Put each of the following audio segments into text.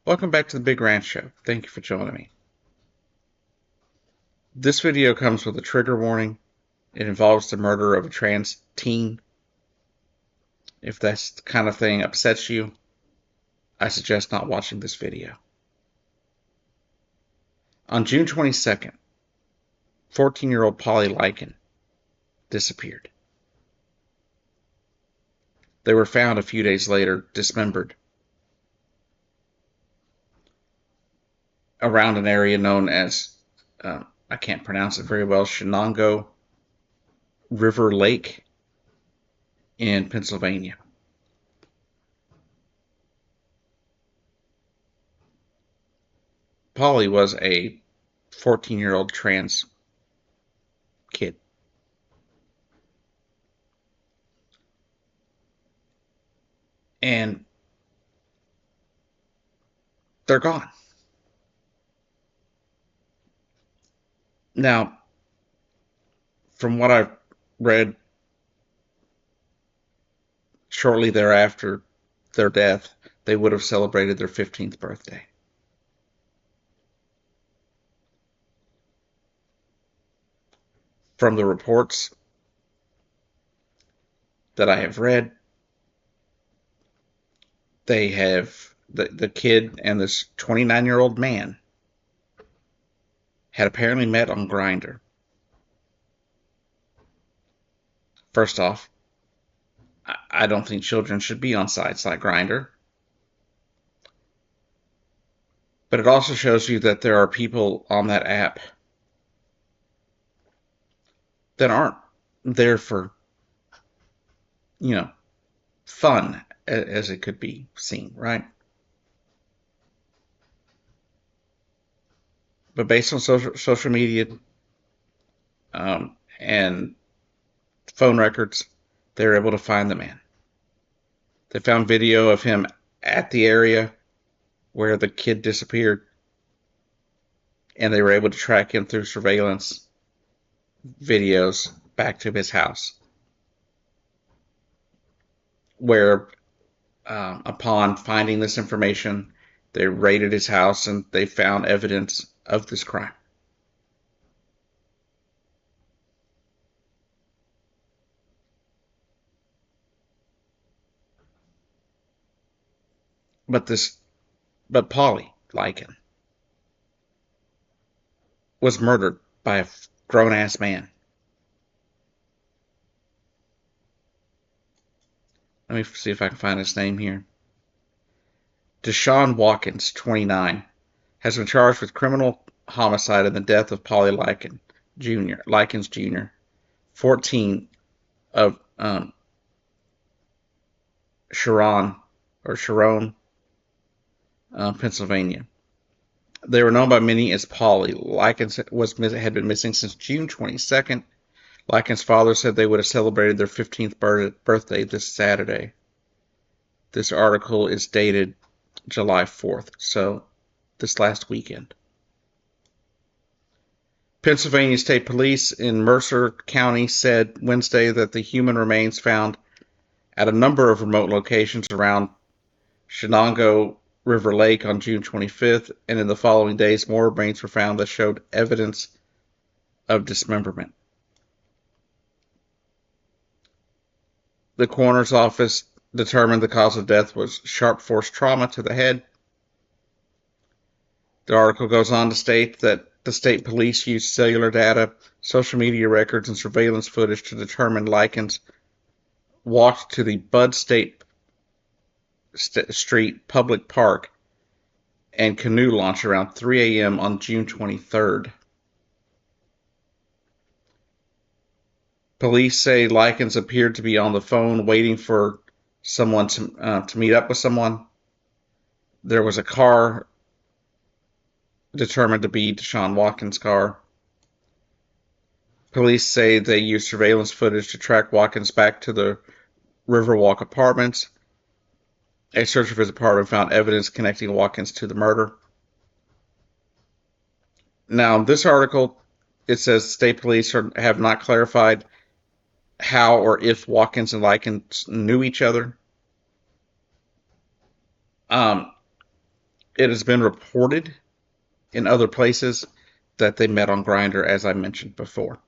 Welcome back to the Big Ranch Show. Thank you for joining me. This video comes with a trigger warning. It involves the murder of a trans teen. If that kind of thing upsets you, I suggest not watching this video. On June 22nd, 14-year-old Pauly Likens disappeared. They were found a few days later, dismembered, around an area known as, I can't pronounce it very well, Shenango River Lake in Pennsylvania. Pauly was a 14-year-old trans kid. And they're gone. Now, from what I've read, shortly thereafter their death, they would have celebrated their 15th birthday. From the reports that I have read, they have the kid and this 29-year-old man had apparently met on Grindr. First off, I don't think children should be on sites like Grindr. But it also shows you that there are people on that app that aren't there for, fun, as it could be seen, right? But based on social media and phone records, they were able to find the man. They found video of him at the area where the kid disappeared, and they were able to track him through surveillance videos back to his house, where upon finding this information, they raided his house and they found evidence of this crime. But Pauly Likens was murdered by a grown-ass man. Let me see if I can find his name here. Deshaun Watkins, 29, has been charged with criminal homicide in the death of Pauly Likens Jr., 14, of Sharon, Pennsylvania. They were known by many as Pauly. Likens had been missing since June 22nd. Likens' father said they would have celebrated their 15th birthday this Saturday. This article is dated July 4th, so this last weekend. Pennsylvania State Police in Mercer County said Wednesday that the human remains found at a number of remote locations around Shenango River Lake on June 25th, and in the following days, more remains were found that showed evidence of dismemberment. The coroner's office determined the cause of death was sharp force trauma to the head. The article goes on to state that the state police used cellular data, social media records, and surveillance footage to determine Likens walked to the Bud Street Public Park and canoe launch around 3 a.m. on June 23rd. Police say Likens appeared to be on the phone waiting for someone to meet up with someone. There was a car determined to be Deshaun Watkins' car. Police say they used surveillance footage to track Watkins back to the Riverwalk Apartments. A search of his apartment found evidence connecting Watkins to the murder. Now, this article, it says state police have not clarified how or if Watkins and Likens knew each other. It has been reported in other places that they met on Grindr, as I mentioned before.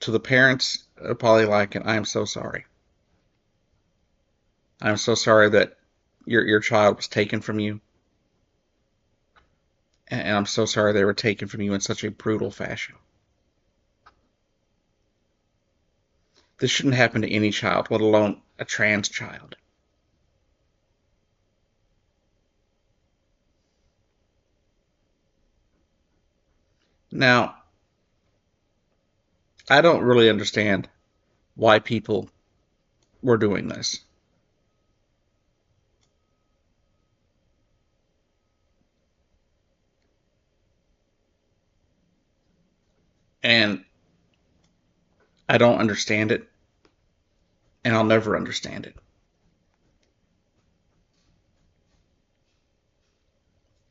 To the parents of Pauly Likens, I am so sorry. I'm so sorry that your child was taken from you, and I'm so sorry they were taken from you in such a brutal fashion. This shouldn't happen to any child, let alone a trans child. Now, I don't really understand why people were doing this. And I don't understand it, and I'll never understand it.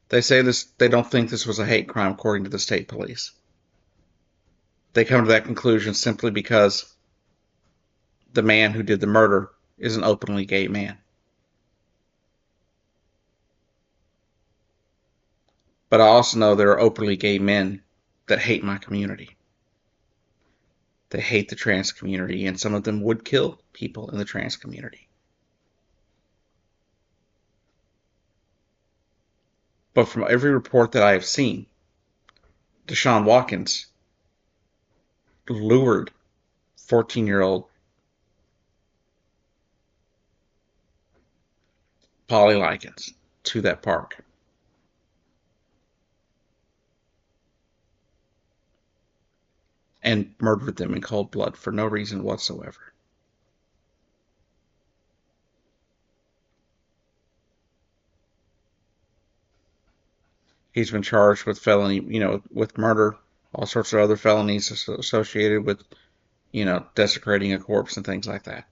They say this, they don't think this was a hate crime according to the state police. They come to that conclusion simply because the man who did the murder is an openly gay man. But I also know there are openly gay men that hate my community. They hate the trans community, and some of them would kill people in the trans community. But from every report that I have seen, Deshaun Watkins lured 14-year-old Pauly Likens to that park. And murdered them in cold blood for no reason whatsoever. He's been charged with felony, with murder, all sorts of other felonies associated with, desecrating a corpse and things like that.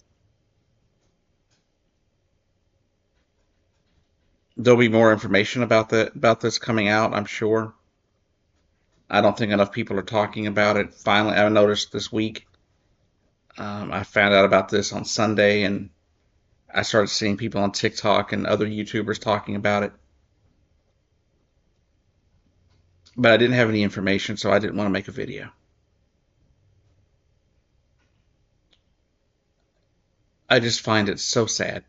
There'll be more information about this coming out, I'm sure. I don't think enough people are talking about it. Finally, I noticed this week. I found out about this on Sunday, and I started seeing people on TikTok and other YouTubers talking about it. But I didn't have any information, so I didn't want to make a video. I just find it so sad.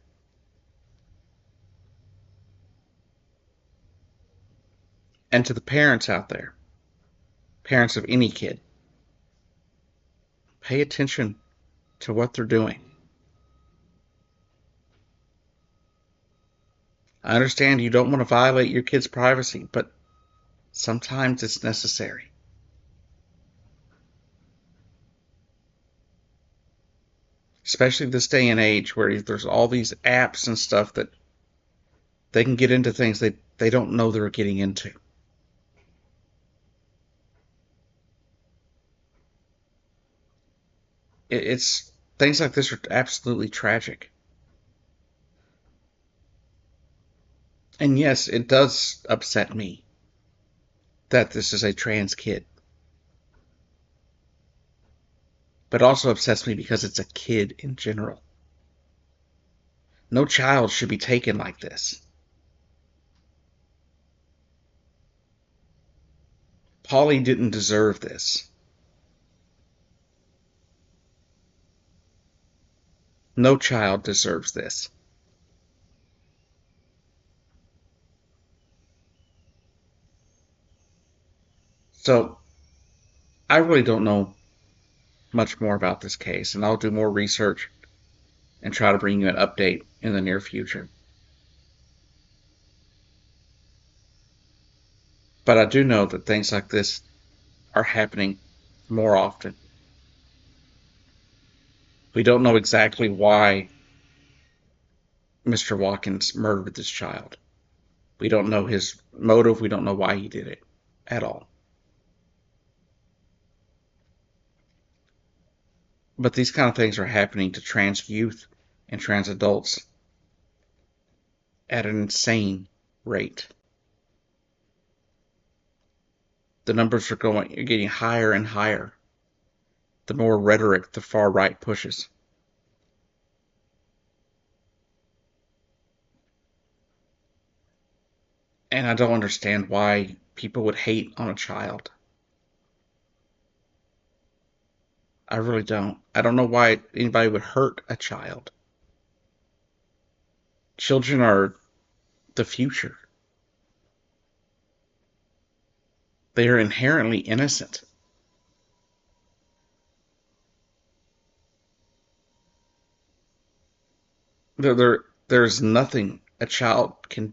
And to the parents out there, parents of any kid, pay attention to what they're doing. I understand you don't want to violate your kid's privacy, but sometimes it's necessary. Especially this day and age where there's all these apps and stuff that they can get into things they don't know they're getting into. It's things like this are absolutely tragic. And yes, it does upset me that this is a trans kid. But it also upsets me because it's a kid in general. No child should be taken like this. Pauly didn't deserve this. No child deserves this. So, I really don't know much more about this case, and I'll do more research and try to bring you an update in the near future. But I do know that things like this are happening more often. We don't know exactly why Mr. Watkins murdered this child. We don't know his motive. We don't know why he did it at all. But these kind of things are happening to trans youth and trans adults at an insane rate. The numbers are getting higher and higher. the more rhetoric the far right pushes. And I don't understand why people would hate on a child. I really don't. I don't know why anybody would hurt a child. Children are the future. They are inherently innocent. There's nothing a child can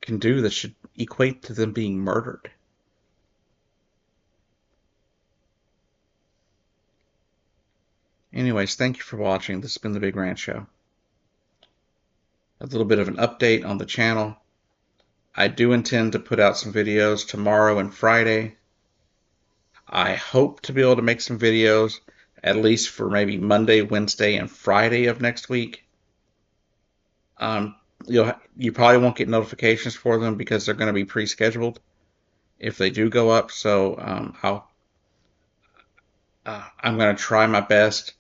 do that should equate to them being murdered. Anyways, thank you for watching. This has been The Big Rant Show. A little bit of an update on the channel. I do intend to put out some videos tomorrow and Friday. I hope to be able to make some videos at least for maybe Monday, Wednesday, and Friday of next week. You probably won't get notifications for them because they're going to be pre-scheduled if they do go up. So I'm going to try my best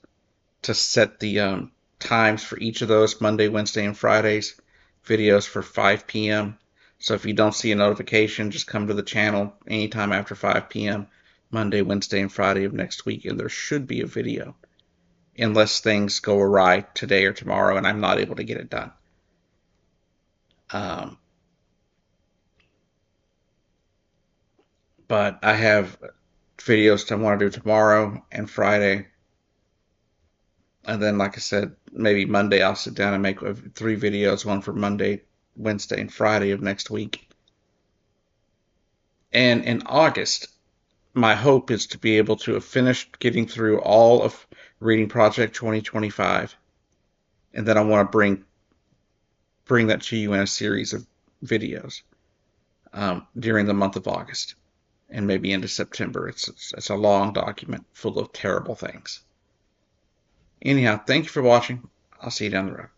to set the times for each of those Monday, Wednesday, and Fridays videos for 5 p.m. So if you don't see a notification, just come to the channel anytime after 5 p.m. Monday, Wednesday, and Friday of next week, and there should be a video, unless things go awry today or tomorrow and I'm not able to get it done. But I have videos I want to do tomorrow and Friday. And then, like I said, maybe Monday I'll sit down and make 3 videos, one for Monday, Wednesday, and Friday of next week. And in August, my hope is to be able to have finished getting through all of Reading Project 2025. And then I want to bring that to you in a series of videos during the month of August and maybe into September. It's a long document full of terrible things. Anyhow, thank you for watching. I'll see you down the road.